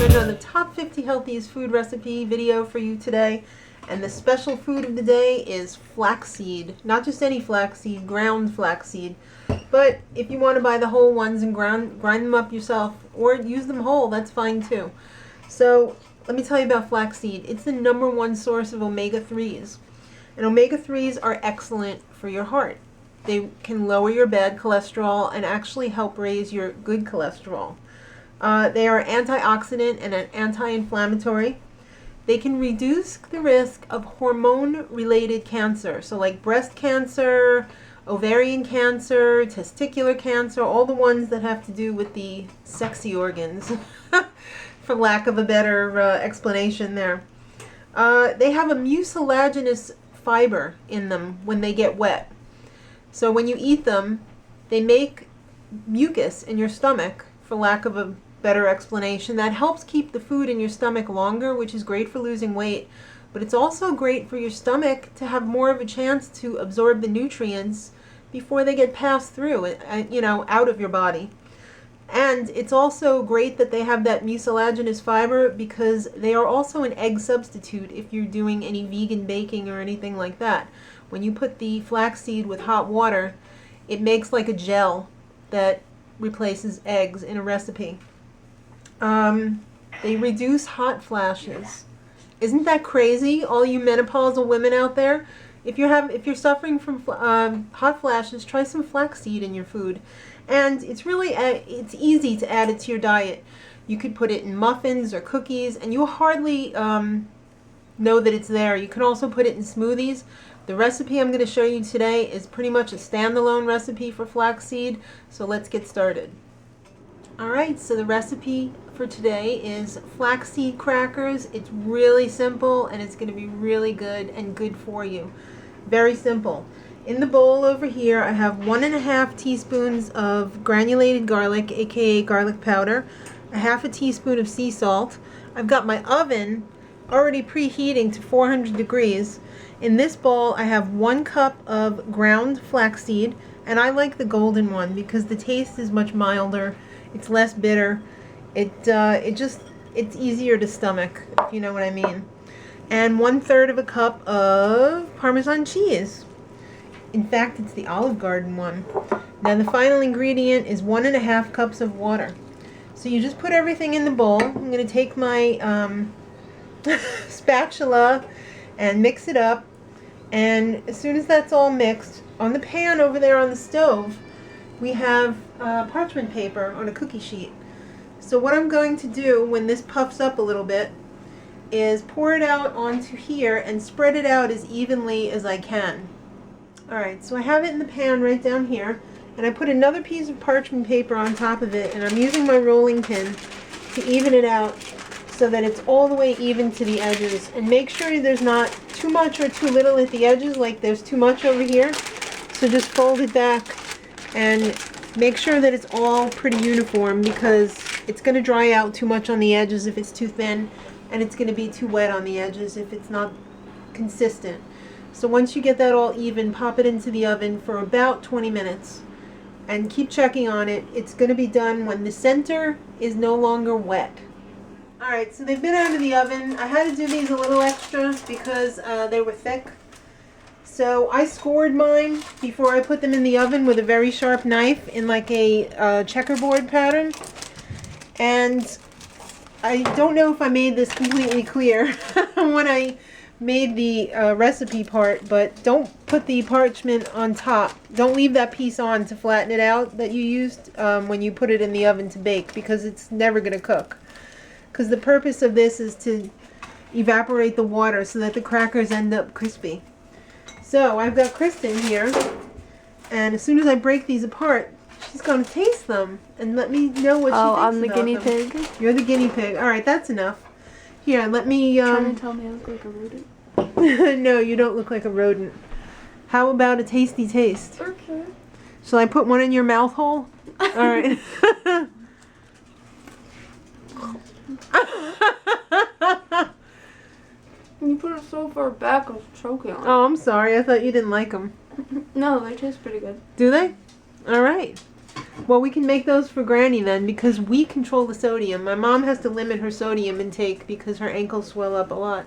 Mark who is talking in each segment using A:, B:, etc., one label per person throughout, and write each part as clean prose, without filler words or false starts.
A: got another top 50 healthiest food recipe video for you today. And the special food of the day is flaxseed. Not just any flaxseed, ground flaxseed. But if you want to buy the whole ones and grind them up yourself or use them whole, that's fine too. So let me tell you about flaxseed. It's the #1 source of omega-3s. And omega-3s are excellent for your heart. They can lower your bad cholesterol and actually help raise your good cholesterol. They are antioxidant and an anti-inflammatory. They can reduce the risk of hormone-related cancer, so like breast cancer, ovarian cancer, testicular cancer, all the ones that have to do with the sexy organs, for lack of a better explanation there. They have a mucilaginous fiber in them when they get wet. So when you eat them, they make mucus in your stomach, for lack of a better explanation, that helps keep the food in your stomach longer, which is great for losing weight. But it's also great for your stomach to have more of a chance to absorb the nutrients before they get passed through, out of your body. And it's also great that they have that mucilaginous fiber because they are also an egg substitute if you're doing any vegan baking or anything like that. When you put the flaxseed with hot water, it makes like a gel that replaces eggs in a recipe. They reduce hot flashes. Isn't that crazy, all you menopausal women out there? If you're suffering from hot flashes, try some flaxseed in your food. And it's easy to add it to your diet. You could put it in muffins or cookies, and you'll hardly know that it's there. You can also put it in smoothies. The recipe I'm going to show you today is pretty much a standalone recipe for flaxseed, so let's get started. Alright, so the recipe for today is flaxseed crackers. It's really simple and it's going to be really good and good for you. Very simple. In the bowl over here I have 1½ teaspoons of granulated garlic, aka garlic powder, a ½ teaspoon of sea salt. I've got my oven already preheating to 400 degrees. In this bowl I have 1 cup of ground flaxseed, and I like the golden one because the taste is much milder. It's less bitter. It's easier to stomach, if you know what I mean. And 1/3 of a cup of Parmesan cheese. In fact, it's the Olive Garden one. Now the final ingredient is 1½ cups of water. So you just put everything in the bowl. I'm going to take my spatula and mix it up. And as soon as that's all mixed, on the pan over there on the stove, we have parchment paper on a cookie sheet. So what I'm going to do when this puffs up a little bit is pour it out onto here and spread it out as evenly as I can. Alright, so I have it in the pan right down here, and I put another piece of parchment paper on top of it, and I'm using my rolling pin to even it out so that it's all the way even to the edges. And make sure there's not too much or too little at the edges, like there's too much over here. So just fold it back and make sure that it's all pretty uniform, because it's going to dry out too much on the edges if it's too thin, and it's going to be too wet on the edges if it's not consistent. So once you get that all even, pop it into the oven for about 20 minutes and keep checking on it. It's going to be done when the center is no longer wet. Alright, so they've been out of the oven. I had to do these a little extra because they were thick. So I scored mine before I put them in the oven with a very sharp knife in like a checkerboard pattern. And I don't know if I made this completely clear when I made the recipe part, but don't put the parchment on top. Don't leave that piece on to flatten it out that you used when you put it in the oven to bake, because it's never going to cook. Because the purpose of this is to evaporate the water so that the crackers end up crispy. So I've got Kristen here, and as soon as I break these apart, she's going to taste them and let me know what she thinks about them.
B: Oh, I'm the guinea pig?
A: You're the guinea pig. Alright, that's enough. Here, let me...
B: Trying to tell me I look like a rodent?
A: No, you don't look like a rodent. How about a tasty taste?
B: Okay.
A: Shall I put one in your mouth hole? Alright.
B: You put it so far back, I was choking on it.
A: Oh, I'm sorry. I thought you didn't like them.
B: No, they taste pretty good.
A: Do they? Alright. Well, we can make those for Granny then, because we control the sodium. My mom has to limit her sodium intake because her ankles swell up a lot.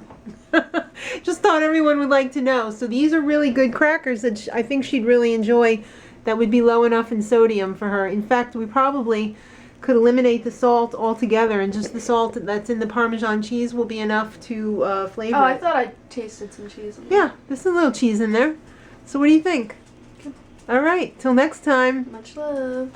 A: Just thought everyone would like to know. So these are really good crackers that I think she'd really enjoy, that would be low enough in sodium for her. In fact, we probably could eliminate the salt altogether, and just the salt that's in the Parmesan cheese will be enough to flavor
B: Oh, I
A: it.
B: thought I tasted some cheese in there.
A: Yeah, there's a little cheese in there. So what do you think? All right, till next time.
B: Much love.